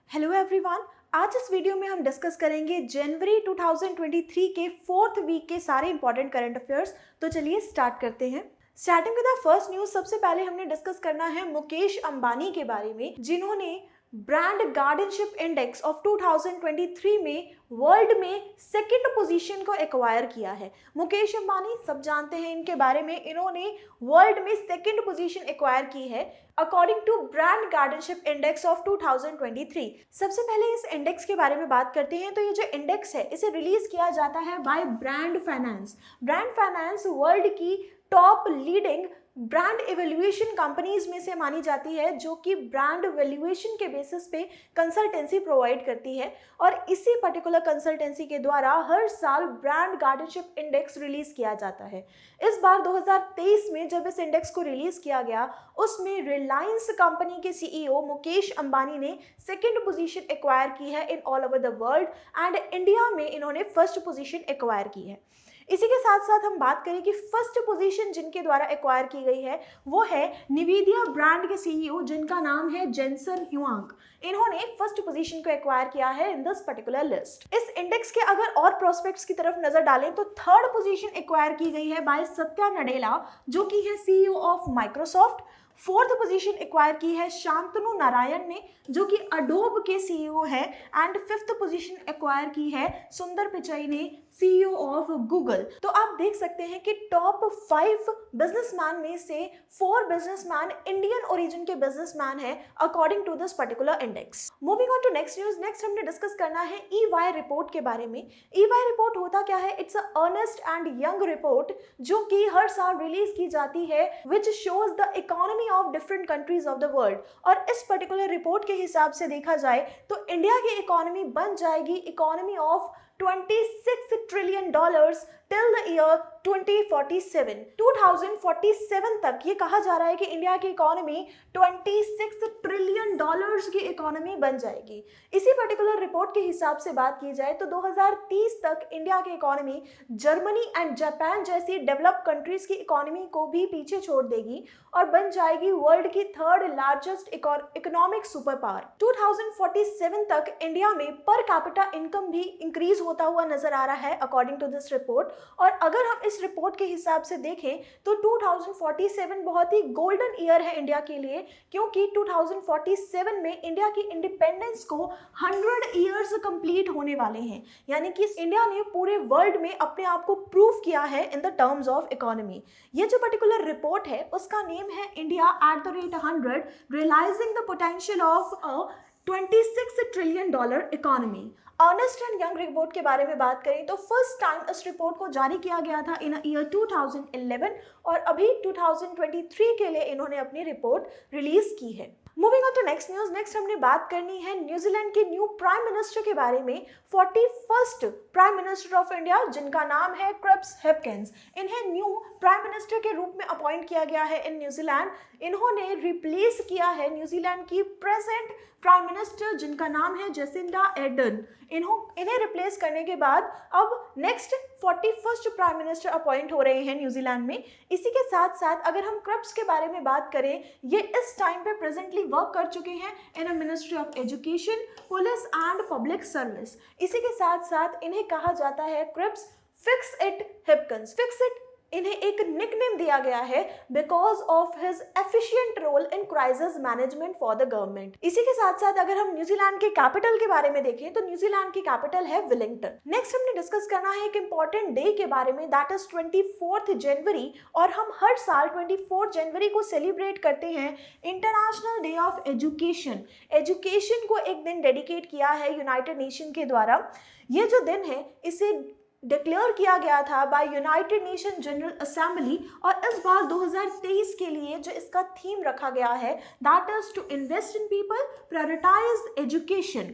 Hello everyone. आज इस video में हम डिस्कस करेंगे जनवरी 2023 के 4th वीक के सारे इंपॉर्टेंट करंट अफेयर्स। तो चलिए स्टार्ट करते हैं। Starting with the first news, सबसे पहले हमने डिस्कस करना है मुकेश अंबानी के बारे में, जिन्होंने ब्रांड गार्डनशिप इंडेक्स ऑफ 2023 में वर्ल्ड में सेकंड पोजीशन को एक्वायर किया है। मुकेश अंबानी सब जानते हैं इनके बारे में, इन्होंने वर्ल्ड में सेकंड पोजीशन एक्वायर की है according to brand guardianship index of 2023। सबसे पहले इस इंडेक्स के बारे में बात करते हैं। तो ये जो इंडेक्स है इसे रिलीज किया जाता है by brand finance. Brand finance world की top leading brand evaluation companies में से मानी जाती है, जो कि ब्रांड वैल्यूएशन के बेसिस पे कंसल्टेंसी प्रोवाइड करती है और इसी पर्टिकुलर कंसल्टेंसी के द्वारा हर साल ब्रांड गार्डनशिप इंडेक्स रिलीज किया जाता है। इस बार 2023 में जब इस इंडेक्स को रिलीज किया गया, उसमें रिलायंस कंपनी के सीईओ मुकेश अंबानी ने सेकंड पोजीशन एक्वायर की है in all over the world and India में इन्होंने फर्स्ट पोजीशन एक्वायर की है। इसी के साथ साथ हम बात करें कि फर्स्ट पोजीशन जिनके द्वारा एक्वायर की गई है वो है निविदिया ब्रांड के सीईओ, जिनका नाम है जेनसन ह्युआंग। इन्होंने फर्स्ट पोजीशन को एक्वायर किया है इन दिस पर्टिकुलर लिस्ट। इस इंडेक्स के अगर और प्रोस्पेक्ट्स की तरफ नजर डालें तो थर्ड पोजीशन एक्वायर की गई है बाय सत्या नडेला, जो कि है CEO of Microsoft. Fourth position acquire की है शांतनु नारायण ने, जो कि अडोब के सीईओ है। एंड फिफ्थ पोजीशन एक्वायर की है सुंदर पिचाई ने, सीईओ ऑफ गूगल। तो आप देख सकते हैं कि टॉप 5 बिजनेसमैन में से 4 बिजनेसमैन इंडियन ओरिजिन के बिजनेसमैन हैं according to this particular index. Moving on to next news. Next हमने डिस्कस करना है ईवाई रिपोर्ट के बारे में। ईवाई रिपोर्ट होता क्या है? It's a Ernest and Young report जो कि हर साल रिलीज की जाती है, which shows the economy of different countries of the world. और इस पर्टिकुलर रिपोर्ट के हिसाब से देखा जाए तो इंडिया की इकोनॉमी बन जाएगी economy of $26 trillion till the year 2047। 2047 तक ये कहा जा रहा है कि इंडिया की इकोनॉमी $26 ट्रिलियन की इकोनॉमी बन जाएगी। इसी पर्टिकुलर रिपोर्ट के हिसाब से बात की जाए तो 2030 तक इंडिया की इकोनॉमी जर्मनी एंड जापान जैसी डेवलप्ड कंट्रीज की इकोनॉमी को भी पीछे छोड़ देगी और बन जाएगी वर्ल्ड की third largest economic super power. 2047 तक इंडिया में पर कैपिटा इनकम भी इंक्रीज होता हुआ नजर आ रहा है अकॉर्डिंग टू दिस रिपोर्ट। और अगर हम इस रिपोर्ट के हिसाब से देखें तो 2047 बहुत ही गोल्डन ईयर है इंडिया के लिए, क्योंकि 2047 में इंडिया की इंडिपेंडेंस को 100 ईयर्स कंप्लीट होने वाले हैं। यानी कि इंडिया ने पूरे वर्ल्ड में अपने आप को प्रूव किया है in the terms of economy. ये जो पर्टिकुलर रिपोर्ट है उसका नेम है India at the rate 100 realising the potential of a $26 trillion economy. Ernest and Young report के बारे में बात करें तो फर्स्ट टाइम इस रिपोर्ट को जारी किया गया था इन ईयर 2011 और अभी 2023 के लिए इन्होंने अपनी रिपोर्ट रिलीज की है। Moving on to next news. Next हमने बात करनी है न्यूजीलैंड के न्यू प्राइम मिनिस्टर के बारे में। 41st prime minister of India, जिनका नाम है क्रिप्स हिप्किंस। इन्हें न्यू प्राइम मिनिस्टर के रूप में अपॉइंट किया गया है इन न्यूजीलैंड। इन्होंने रिप्लेस किया है न्यूजीलैंड की प्रेजेंट प्राइम मिनिस्टर, जिनका नाम है जेसिंडा एर्डन। इन्हें रिप्लेस करने के बाद अब next 41st prime minister appoint हो रहे हैं न्यूजीलैंड में। इसी के साथ साथ अगर हम क्रिप्स के बारे में बात करें, ये इस टाइम पे प्रेजेंटली वर्क कर चुके हैं in a ministry of education, police and public service. इसी के साथ साथ इन्हें कहा जाता है Chris fix it Hipkins. Fix it इन्हें एक निकनेम दिया गया है because of his efficient role in crisis management for the government. इसी के साथ साथ अगर हम न्यूजीलैंड के कैपिटल के बारे में देखें तो न्यूजीलैंड की कैपिटल है वेलिंगटन। नेक्स्ट हमने डिस्कस करना है एक इंपॉर्टेंट डे के बारे में, दैट इज 24 जनवरी। और हम हर साल 24 जनवरी को सेलिब्रेट करते हैं international day of education. Education को एक दिन डेडिकेट किया है यूनाइटेड नेशन के द्वारा। ये जो दिन है इसे डिक्लेयर किया गया था by United Nation General Assembly और इस बार 2023 के लिए जो इसका थीम रखा गया है that is to invest in people, prioritise education.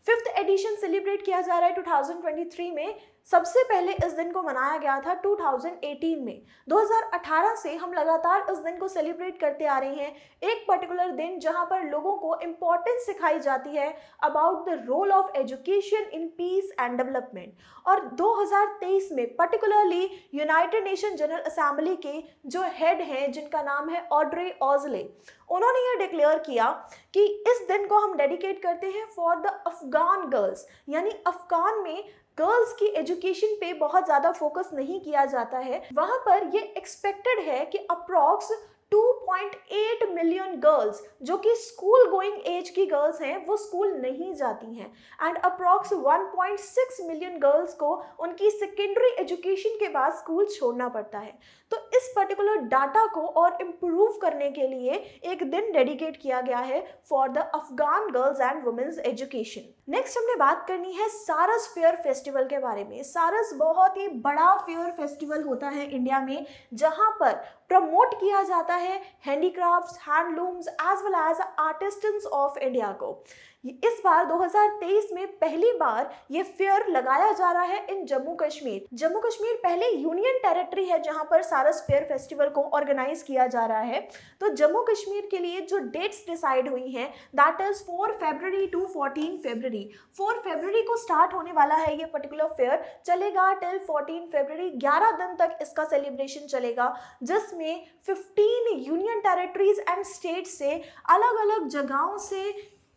5th edition celebrate किया जा रहा है 2023 में। सबसे पहले इस दिन को मनाया गया था 2018 में। 2018 से हम लगातार इस दिन को सेलिब्रेट करते आ रहे हैं, एक पर्टिकुलर दिन जहां पर लोगों को इम्पोर्टेंस सिखाई जाती है about the role of education in peace and development. और 2023 में particularly United Nation General Assembly के जो हेड हैं, जिनका नाम है ऑड्रे ऑजले, उन्होंने ये डिक्लेयर किया कि इस दिन को हम डेडिकेट करते हैं फॉर द अफगान गर्ल्स, यानी अफगान में गर्ल्स की एजुकेशन पे बहुत ज़्यादा फोकस नहीं किया जाता है। वहाँ पर ये एक्सपेक्टेड है कि अप्रॉक्स 2.8 मिलियन गर्ल्स जो कि स्कूल गोइंग एज की गर्ल्स हैं वो स्कूल नहीं जाती हैं, एंड अप्रॉक्स 1.6 मिलियन गर्ल्स को उनकी सेकेंडरी एजुकेशन के बाद स्कूल छोड़ना पड़ता है। तो इस पर्टिकुलर डाटा को और इम्प्रूव करने के लिए एक दिन डेडिकेट किया गया है for the Afghan girls and womens education. Next हमने बात करनी है सारस फेयर फेस्टिवल के बारे में। सारस बहुत ही बड़ा फेयर फेस्टिवल होता है इंडिया में, जहां पर प्रमोट किया जाता है handicrafts, handlooms as well as artisans of India को। इस बार 2023 में पहली बार ये फेयर लगाया जा रहा है इन जम्मू कश्मीर। जम्मू कश्मीर पहले यूनियन टेरिटरी है जहां पर सारस फेयर फेस्टिवल को ऑर्गेनाइज किया जा रहा है। तो जम्मू कश्मीर के लिए जो डेट्स डिसाइड हुई हैं दैट इज 4 फरवरी टू 14 फरवरी। 4 फरवरी को स्टार्ट होने वाला है ये पर्टिकुलर फेयर, चलेगा टिल 14 फरवरी। 11 दिन तक इसका सेलिब्रेशन चलेगा, जिसमें 15 यूनियन टेरिटरीज एंड स्टेट से अलग अलग जगहों से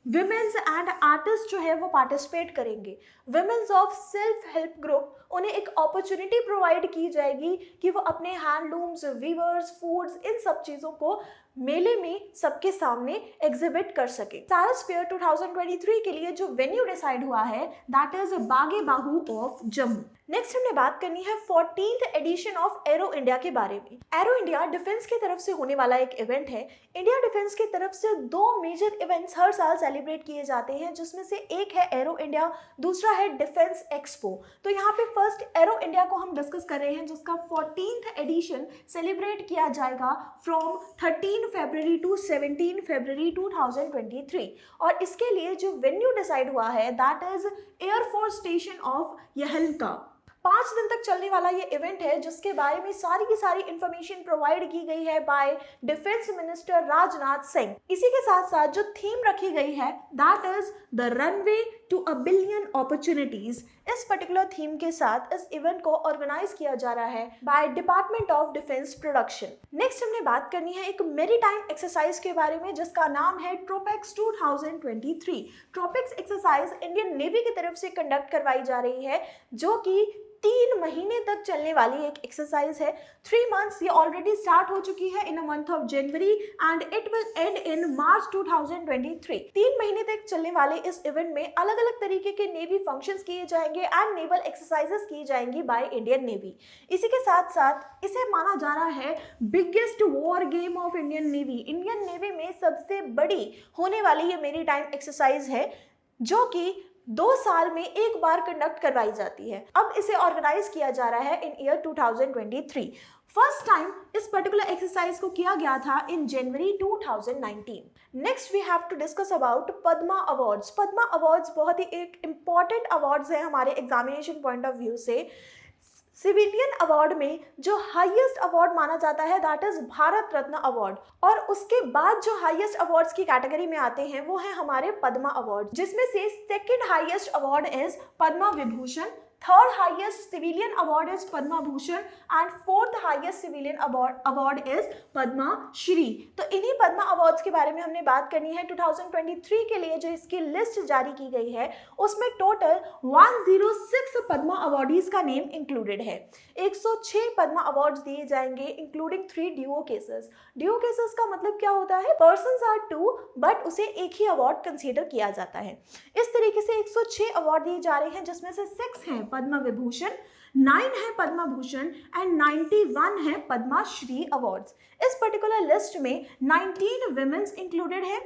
विमेंस एंड आर्टिस्ट जो है वो पार्टिसिपेट करेंगे। Women's of self help group, उन्हें एक अपॉर्चुनिटी प्रोवाइड की जाएगी कि वो अपने हैंडलूम्स, वीवर्स, फूड्स, इन सब चीज़ों को मेले में सबके सामने एग्जिबिट कर सके। सारस फेयर 2023 के लिए जो वेन्यू डिसाइड हुआ है दैट इज बागे बाहू ऑफ जम्मू। नेक्स्ट हमने बात करनी है 14th addition of arrow India के बारे में। एरो इंडिया डिफेंस की तरफ से होने वाला एक इवेंट है। इंडिया डिफेंस की तरफ से 2 मेजर इवेंट्स हर साल सेलिब्रेट किए जाते हैं, जिसमें से एक है एरो इंडिया, दूसरा है डिफेंस एक्सपो। तो यहाँ पे फर्स्ट एरो इंडिया को हम डिस्कस कर रहे हैं, जिसका 14th एडिशन सेलिब्रेट किया जाएगा फ्रॉम 13 फरवरी टू 17 फरवरी 2023। और इसके लिए जो वेन्यू डिसाइड हुआ है that is air force station of Yelahanka. 5 दिन तक चलने वाला ये इवेंट है, जिसके बारे में सारी की सारी इंफॉर्मेशन प्रोवाइड की गई है by defence minister Rajnath Singh. इसी के साथ साथ जो थीम रखी गई है that is the runway to a billion opportunities. इस पर्टिकुलर थीम के साथ इस इवेंट को ऑर्गेनाइज किया जा रहा है by department of defence production. Next हमने बात करनी है एक मेरीटाइम एक्सरसाइज के बारे में, जिसका नाम है ट्रोपेक्स 2023। ट्रोपेक्स एक्सरसाइज इंडियन नेवी की तरफ से कंडक्ट करवाई जा रही है, जो कि 3 महीने तक चलने वाली एक एक्सरसाइज है। 3 मंथ्स ये ऑलरेडी स्टार्ट हो चुकी है in a month of January and it will end in March 2023। 3 महीने तक चलने वाले इस इवेंट में अलग अलग तरीके के नेवी फंक्शंस किए जाएंगे एंड नेवल एक्सरसाइजेस की जाएंगी बाय इंडियन नेवी। इसी के साथ साथ इसे माना जा रहा है biggest war game of Indian navy. Indian navy में सबसे बड़ी होने वाली ये मेरीटाइम एक्सरसाइज है, जो कि 2 साल में एक बार कंडक्ट करवाई जाती है। अब इसे ऑर्गेनाइज किया जा रहा है इन ईयर 2023। फर्स्ट टाइम इस पर्टिकुलर एक्सरसाइज को किया गया था in January 2019। Next we have to discuss about Padma awards. Padma awards बहुत ही एक इम्पॉर्टेंट अवार्ड्स है हमारे एग्जामिनेशन पॉइंट ऑफ व्यू से। सिविलियन अवार्ड में जो हाईएस्ट अवार्ड माना जाता है that is Bharat Ratna award, और उसके बाद जो हाईएस्ट अवार्ड्स की कैटेगरी में आते हैं वो है हमारे पद्मा अवार्ड, जिसमें से second highest award is Padma Vibhushan, third highest civilian award is Padma Bhushan and fourth highest civilian award is Padma Shri. तो इन्हीं पद्मा अवार्ड्स के बारे में हमने बात करनी है। 2023 के लिए जो इसकी लिस्ट जारी की गई है उसमें टोटल 106 पद्मा अवार्डीज का नेम इंक्लूडेड है। 106 पद्मा अवार्ड्स दिए जाएंगे including 3 duo cases. Duo cases का मतलब क्या होता है? पर्सन्स आर 2 बट उसे एक ही अवार्ड कंसीडर किया जाता है। इस तरीके से 106 अवार्ड दिए जा रहे हैं, जिसमें से 6 हैं पद्मा विभूषण, 9 है पद्मा भूषण एंड 91 है पद्मा श्री अवार्ड्स। इस पर्टिकुलर लिस्ट में 19 विमेन्स इंक्लूडेड है,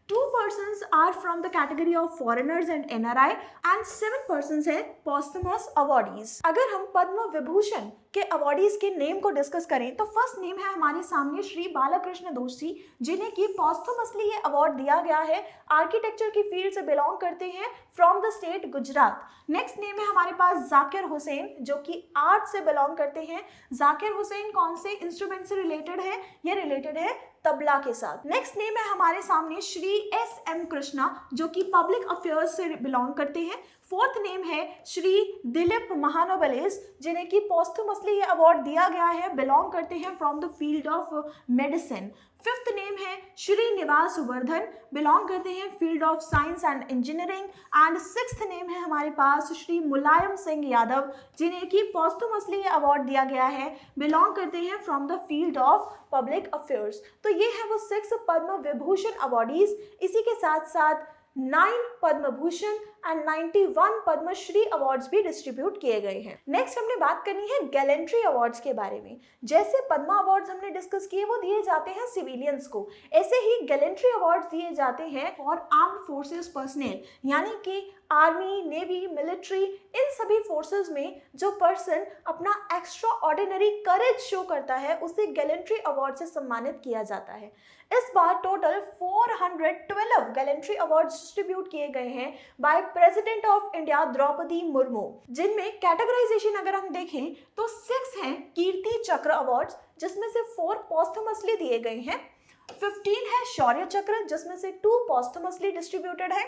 2 persons are from the category of foreigners and NRI and 7 persons है posthumous awardees। अगर हम पद्म विभूषण के अवार्डीज के नेम को डिस्कस करें तो फर्स्ट नेम है हमारे सामने श्री बालकृष्ण दोषी, जिन्हें कि पॉस्थुमसली ये अवार्ड दिया गया है। आर्किटेक्चर की फील्ड से बिलोंग करते हैं, from the state Gujarat. Next name है हमारे पास जाकिर हुसैन, जो कि आर्ट से बिलोंग करते हैं। जाकिर हुसैन कौन से इंस्ट्रूमेंट से रिलेटेड है? ये रिलेटेड है तबला के साथ। नेक्स्ट नेम है हमारे सामने श्री S.M. कृष्णा, जो कि पब्लिक अफेयर्स से बिलोंग करते हैं। फोर्थ नेम है श्री दिलीप महानोबलेस, जिन्हें कि पॉस्थुमसली ये अवार्ड दिया गया है, बिलोंग करते हैं from the field of medicine. Fifth name है श्री निवास वर्धन, बिलोंग करते हैं field of science and engineering. And sixth name है हमारे पास श्री मुलायम सिंह यादव, जिन्हें कि पॉस्थुमसली ये अवार्ड दिया गया है, बिलोंग करते हैं from the field of public affairs. तो ये है वो 6 पद्म विभूषण अवार्डीज। इसी के साथ साथ 9 पद्म भूषण एंड 91 पद्मश्री अवार्ड्स भी डिस्ट्रीब्यूट किए गए हैं। नेक्स्ट हमने बात करनी है गैलेंट्री अवार्ड्स के बारे में। जैसे पद्मा अवार्ड्स हमने डिस्कस किए वो दिए जाते हैं सिविलियंस को, ऐसे ही गैलेंट्री अवार्ड्स दिए जाते हैं फॉर आर्म्ड फोर्सेस पर्सनल, यानी कि आर्मी, नेवी, मिलिट्री, इन सभी फोर्सेस में जो पर्सन अपना एक्स्ट्रा ऑर्डिनरी करेज शो करता है उसे गैलेंट्री अवार्ड से सम्मानित किया जाता है। इस बार टोटल 412 गैलेंट्री अवार्ड्स डिस्ट्रीब्यूट किए गए हैं by president of India Droupadi Murmu, जिनमें कैटेगराइजेशन अगर हम देखें तो 6 हैं कीर्ति चक्र अवार्ड्स, जिसमें से 4 पॉस्थुमसली दिए गए हैं। 15 है शौर्य चक्र, जिसमें से 2 पॉस्थुमसली डिस्ट्रीब्यूटेड है।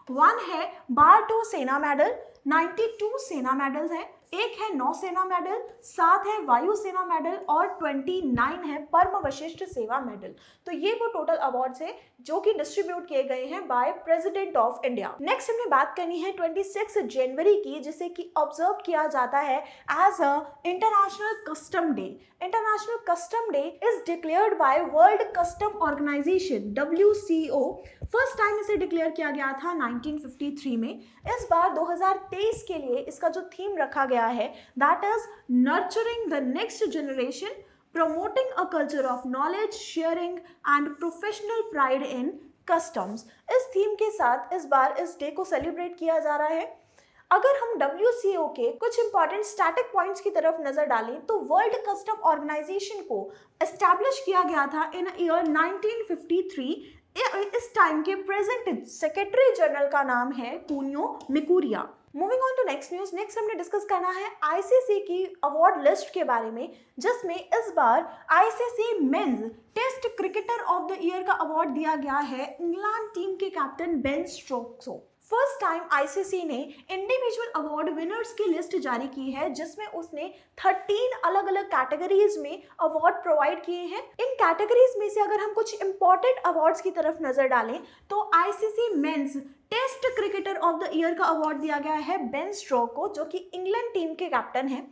1 है बार-2 सेना मेडल, 92 सेना मेडल्स हैं। 1 है नौसेना मेडल, 7 है वायुसेना मेडल और 29 है परम वशिष्ठ सेवा मेडल। तो ये वो टोटल अवार्ड्स हैं जो कि डिस्ट्रीब्यूट किए गए हैं by president of India. Next हमने बात करनी है 26 जनवरी की, जिसे कि ऑब्जर्व किया जाता है as a international custom day. International custom day is declared by world custom organization WCO। First time इसे डिक्लेयर किया गया था 1953 में। इस बार 2023 के लिए इसका जो थीम रखा गया है that is nurturing the next generation, promoting a culture of knowledge sharing and professional pride in customs. इस थीम के साथ इस बार इस डे को सेलिब्रेट किया जा रहा है। अगर हम WCO के कुछ इंपॉर्टेंट स्टैटिक पॉइंट्स की तरफ नजर डालें तो वर्ल्ड कस्टम ऑर्गेनाइजेशन को एस्टैब्लिश किया गया था इन ईयर 1953। इस टाइम के प्रेजेंट सेक्रेटरी जनरल का नाम है Kunio Mikuriya. Moving on to next news. Next हमने डिस्कस करना है ICC की अवार्ड लिस्ट के बारे में, जिसमें इस बार ICC men's test cricketer of the year का अवार्ड दिया गया है इंग्लैंड टीम के कैप्टन बेन स्टोक्स को। फर्स्ट टाइम ICC ने इंडिविजुअल अवार्ड विनर्स की लिस्ट जारी की है, जिसमें उसने 13 अलग अलग कैटेगरीज में अवार्ड प्रोवाइड किए हैं। इन कैटेगरीज में से अगर हम कुछ इंपॉर्टेंट अवार्ड्स की तरफ नजर डालें तो ICC men's test cricketer of the year का अवार्ड दिया गया है बेन स्टोक्स को, जो कि इंग्लैंड टीम के कैप्टन हैं।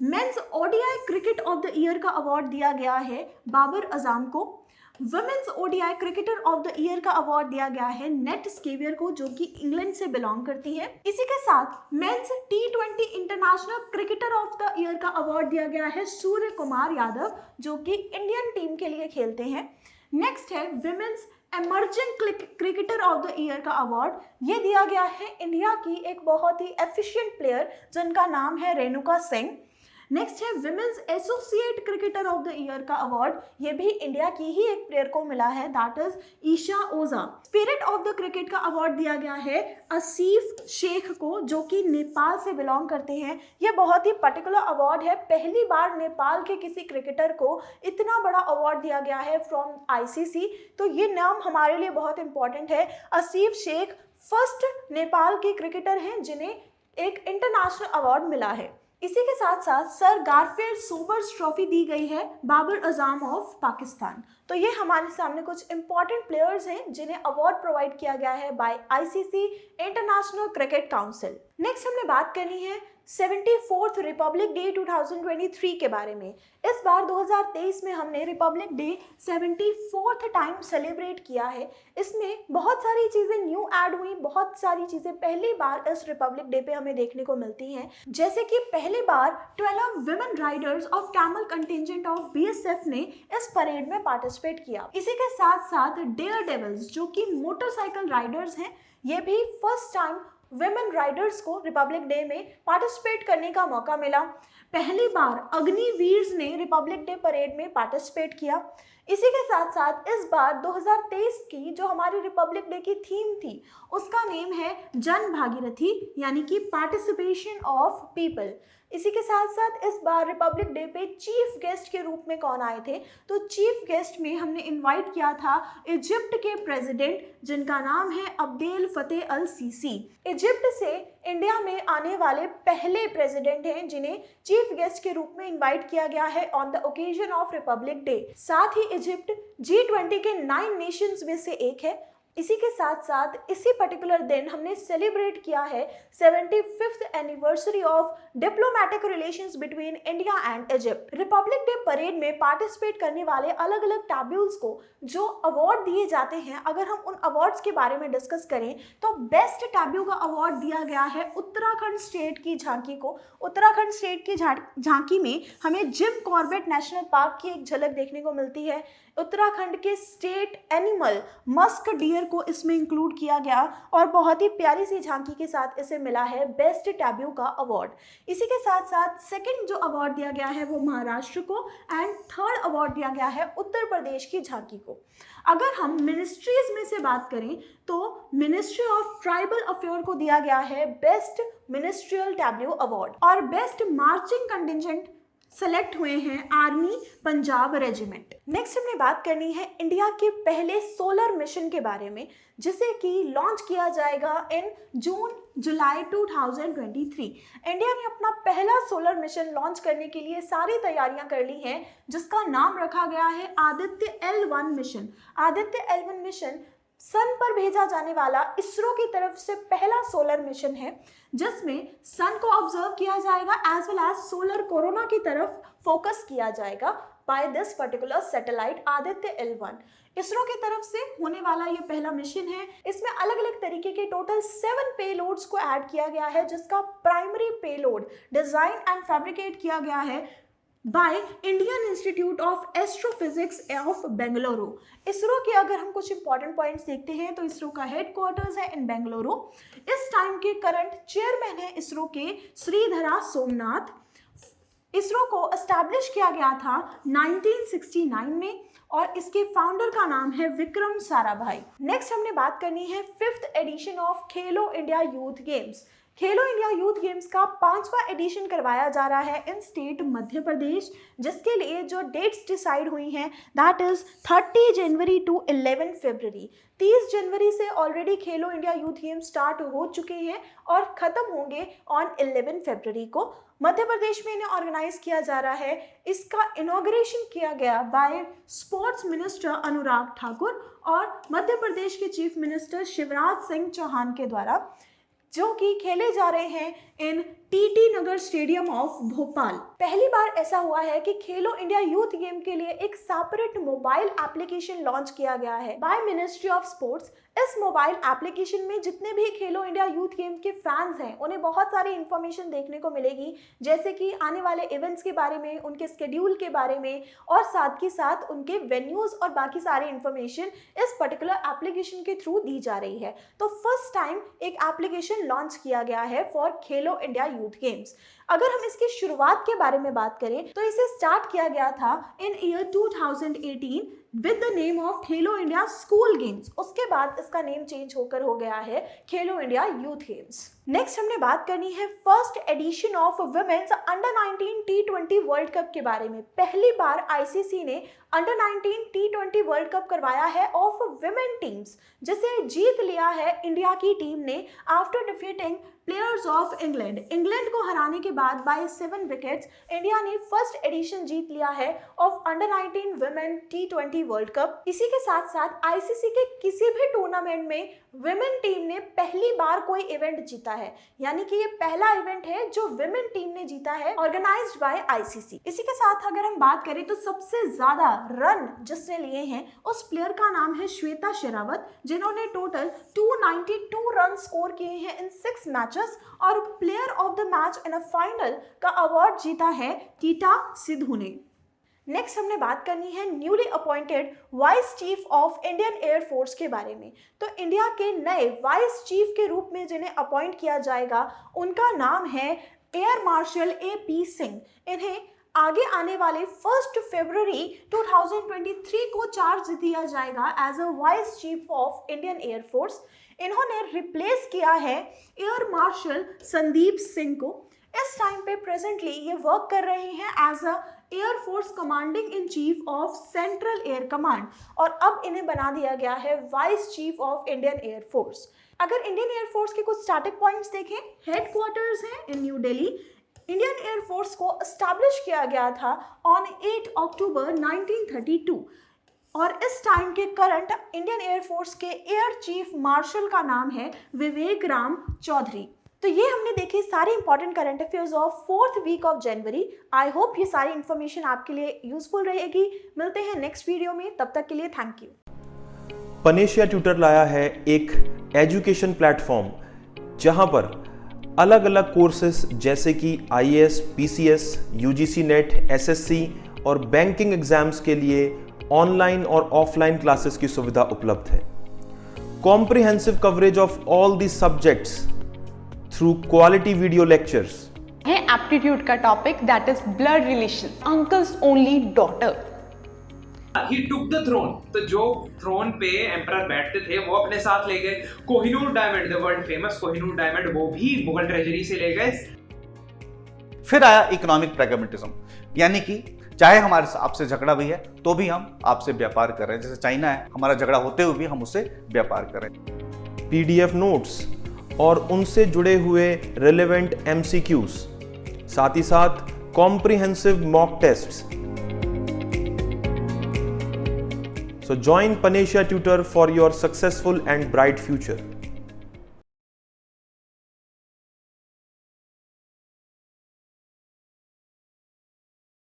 Men's ODI cricket of the year का अवार्ड दिया गया है बाबर आजम को। Women's ODI cricketer of the year का अवार्ड दिया गया है नेट स्केवियर को, जो कि इंग्लैंड से बिलोंग करती है। इसी के साथ men's T20 international cricketer of the year का अवार्ड दिया गया है सूर्य कुमार यादव, जो कि इंडियन टीम के लिए खेलते हैं। नेक्स्ट है women's emerging cricketer of the year का अवार्ड। ये दिया गया है इंडिया की एक बहुत ही एफिशिएंट प्लेयर जिनका नाम है रेणुका सिंह। नेक्स्ट है women's associate cricketer of the year का अवार्ड। ये भी इंडिया की ही एक प्लेयर को मिला है, that is Esha Oza. Spirit of the cricket का अवार्ड दिया गया है आसिफ शेख को, जो कि नेपाल से बिलोंग करते हैं। ये बहुत ही पर्टिकुलर अवार्ड है, पहली बार नेपाल के किसी क्रिकेटर को इतना बड़ा अवार्ड दिया गया है फ्रॉम ICC, तो ये नाम हमारे लिए बहुत इंपॉर्टेंट है। आसिफ शेख फर्स्ट नेपाल के क्रिकेटर हैं जिन्हें एक इंटरनेशनल अवार्ड मिला है। इसी के साथ साथ सर गारफील्ड सोबर्स ट्रॉफी दी गई है बाबर आजम ऑफ पाकिस्तान। तो ये हमारे सामने कुछ इंपॉर्टेंट प्लेयर्स हैं जिन्हें अवार्ड प्रोवाइड किया गया है by ICC international cricket council. Next हमने बात करनी है 74th रिपब्लिक डे 2023 के बारे में। इस बार 2023 में हमने Republic day 74th time celebrate किया है। इसमें बहुत सारी चीज़ें न्यू ऐड हुई, बहुत सारी चीज़ें पहली बार इस रिपब्लिक डे पे हमें देखने को मिलती हैं, जैसे कि पहली बार 12 women Riders of camel contingent of BSF ने इस परेड में पार्टिसिपेट किया। इसी के साथ साथ डेयर डेविल्स जो कि मोटरसाइकिल राइडर्स हैं, ये भी फर्स्ट टाइम विमेन राइडर्स को रिपब्लिक डे में पार्टिसिपेट करने का मौका मिला। पहली बार अग्निवीर्स ने रिपब्लिक डे परेड में पार्टिसिपेट किया। इसी के साथ साथ इस बार 2023 की जो हमारी रिपब्लिक डे की थीम थी उसका नेम है जन भागीरथी, यानी कि पार्टिसिपेशन ऑफ पीपल। इसी के साथ साथ इस बार रिपब्लिक डे पे चीफ गेस्ट के रूप में कौन आए थे, तो चीफ गेस्ट में हमने इनवाइट किया था इजिप्ट के प्रेसिडेंट जिनका नाम है अब्देल फतेह अल सीसी। इजिप्ट से इंडिया में आने वाले पहले प्रेसिडेंट हैं जिन्हें चीफ गेस्ट के रूप में इनवाइट किया गया है on the occasion of Republic day. साथ ही इजिप्ट G20 के 9 नेशंस में से एक है। इसी के साथ साथ इसी पर्टिकुलर दिन हमने सेलिब्रेट किया है 75th anniversary of diplomatic relations between India and Egypt. Republic day parade में पार्टिसिपेट करने वाले अलग अलग टैब्यूल्स को जो अवार्ड दिए जाते हैं, अगर हम उन अवार्ड्स के बारे में डिस्कस करें तो बेस्ट टैब्यू का अवार्ड दिया गया है उत्तराखंड स्टेट की झांकी को। उत्तराखंड स्टेट की झांकी में हमें जिम कॉर्बेट नेशनल पार्क की एक झलक देखने को मिलती है। उत्तराखंड के स्टेट एनिमल मस्क डियर को इसमें इंक्लूड किया गया और बहुत ही प्यारी सी झांकी के साथ इसे मिला है बेस्ट टैब्यू का अवार्ड। इसी के साथ साथ सेकंड जो अवार्ड दिया गया है वो महाराष्ट्र को एंड थर्ड अवार्ड दिया गया है उत्तर प्रदेश की झांकी को। अगर हम मिनिस्ट्रीज में से बात करें तो मिनिस्ट्री ऑफ ट्राइबल अफेयर को दिया गया है बेस्ट मिनिस्ट्रियल टैब्यू अवार्ड और बेस्ट मार्चिंग कंटिजेंट सेलेक्ट हुए हैं आर्मी पंजाब रेजिमेंट। नेक्स्ट हमने बात करनी है इंडिया के पहले सोलर मिशन के बारे में जिसे कि लॉन्च किया जाएगा इन जून-जुलाई 2023। इंडिया ने अपना पहला सोलर मिशन लॉन्च करने के लिए सारी तैयारियां कर ली हैं जिसका नाम रखा गया है Aditya L1 mission. Aditya L1 mission sun पर भेजा जाने वाला इसरो की तरफ से पहला सोलर मिशन है जिसमें सन को ऑब्जर्व किया जाएगा as well as solar corona की तरफ फोकस किया जाएगा by this particular satellite Aditya L1। ISRO की तरफ से होने वाला ये पहला मिशन है। इसमें अलग अलग तरीके के टोटल 7 पेलोड्स को ऐड किया गया है जिसका primary payload design and fabricate किया गया है by Indian institute of astrophysics of Bengaluru. ISRO के अगर हम कुछ इंपॉर्टेंट पॉइंट्स देखते हैं तो इसरो का हेडक्वार्टर्स है इन बेंगलुरु। इस टाइम के करंट चेयरमैन है इसरो के श्रीधरा सोमनाथ। इसरो को एस्टैब्लिश किया गया था 1969 में और इसके फाउंडर का नाम है विक्रम साराभाई। नेक्स्ट हमने बात करनी है 5th addition of Khelo India youth games. Khelo India youth games का 5वां एडिशन करवाया जा रहा है इन स्टेट मध्य प्रदेश, जिसके लिए जो डेट्स डिसाइड हुई हैं दैट इज 30 जनवरी टू 11 फरवरी। 30 जनवरी से ऑलरेडी खेलो इंडिया यूथ गेम्स स्टार्ट हो चुके हैं और खत्म होंगे ऑन 11 फरवरी को। मध्य प्रदेश में इन्हें ऑर्गेनाइज किया जा रहा है। इसका इनॉग्रेशन किया गया bye sports minister Anurag Thakur और मध्य प्रदेश के चीफ मिनिस्टर शिवराज सिंह चौहान के द्वारा, जो कि खेले जा रहे हैं इन TT Nagar stadium of Bhopal. पहली बार ऐसा हुआ है कि खेलो इंडिया यूथ गेम के लिए एक सेपरेट मोबाइल एप्लीकेशन लॉन्च किया गया है बाय मिनिस्ट्री ऑफ स्पोर्ट्स। इस मोबाइल एप्लीकेशन में जितने भी खेलो इंडिया यूथ गेम के फैंस हैं उन्हें बहुत सारी इंफॉर्मेशन देखने को मिलेगी, जैसे कि आने वाले इवेंट्स के बारे में, उनके स्केड्यूल के बारे में और साथ ही साथ उनके वेन्यूज और बाकी सारी इंफॉर्मेशन इस पर्टिकुलर एप्लीकेशन के थ्रू दी जा रही है। तो फर्स्ट टाइम एक एप्लीकेशन लॉन्च किया गया है for Khelo India youth games. अगर हम इसकी शुरुआत के बारे में बात करें तो इसे स्टार्ट किया गया था in year 2018 with the name of Khelo India school games. उसके बाद इसका नेम चेंज होकर हो गया है खेलो इंडिया यूथ गेम्स। नेक्स्ट हमने बात करनी है first edition of women's under 19 T20 world cup के बारे में। पहली बार ICC ने अंडर 19 T20 वर्ल्ड कप करवाया है ऑफ वुमेन टीम्स, जिसे जीत लिया है इंडिया की टीम ने after defeating players of England. England को हराने के बाद बाय 7 विकेट्स इंडिया ने फर्स्ट एडिशन जीत लिया है of under 19 women T20 world cup. इसी के साथ साथ ICC के किसी भी टूर्नामेंट में वुमेन टीम ने पहली बार कोई इवेंट जीता है, यानी कि ये पहला इवेंट है जो वुमेन टीम ने जीता है ऑर्गेनाइज्ड बाय ICC। इसी के साथ अगर हम बात करें तो सबसे ज्यादा रन जिसने लिए हैं उस प्लेयर का नाम है श्वेता शेरावत, जिन्होंने टोटल 292 रन स्कोर किए हैं इन 6 मैचेस और player of the match in a final का अवार्ड जीता है टीटा सिद्धू ने। नेक्स्ट हमने बात करनी है newly appointed vice chief of Indian air force के बारे में। तो इंडिया के नए वाइस चीफ के रूप में जिन्हें अपॉइंट किया जाएगा उनका नाम है एयर मार्शल AP सिंह। इन्हें आगे आने वाले 1 फरवरी 2023 को चार्ज दिया जाएगा as a vice chief of Indian air force. इन्होंने रिप्लेस किया है एयर मार्शल संदीप सिंह को। इस टाइम पे प्रेजेंटली ये वर्क कर रहे हैं as a air force commanding in chief of central air command और अब इन्हें बना दिया गया है vice chief of Indian air force. अगर इंडियन एयरफोर्स के कुछ स्टार्टिंग पॉइंट्स देखें, हेडक्वार्टर्स हैं in New Delhi. Indian air force को एस्टैब्लिश किया गया था ऑन 8 अक्टूबर 1932 और इस टाइम के करंट इंडियन एयरफोर्स के एयर चीफ मार्शल का नाम है विवेक राम चौधरी। तो ये हमने देखी सारे important current affairs of 4th week of January. I hope ये सारी इन्फॉर्मेशन आपके लिए यूजफुल रहेगी। मिलते हैं नेक्स्ट वीडियो में, तब तक के लिए थैंक यू। पनेशिया ट्यूटर लाया है एक एजुकेशन प्लेटफॉर्म जहां पर अलग अलग कोर्सेस जैसे कि IAS, PCS, UGC net, SSC और बैंकिंग एग्जाम्स के लिए ऑनलाइन और ऑफलाइन क्लासेस की सुविधा उपलब्ध है। Comprehensive coverage of all the subjects through quality video lectures है। एप्टीट्यूड का topic that is blood relation, uncles only daughter. He took the throne. तो जो थ्रोन पे एम्परर बैठते थे वो अपने साथ ले गए। Kohinoor diamond, the world famous Kohinoor diamond, वो भी मुगल ट्रेजरी से ले गए। फिर आया इकोनॉमिक प्रैग्मेटिज्म, यानी कि चाहे हमारे आपसे झगड़ा भी है तो भी हम आपसे व्यापार कर रहे हैं। जैसे चाइना है, हमारा झगड़ा होते हुए भी हम उससे व्यापार कर रहे हैं। PDF नोट्स और उनसे जुड़े हुए रिलेवेंट MCQs, साथ ही साथ comprehensive mock tests. So join Panasia Tutor for your successful and bright future.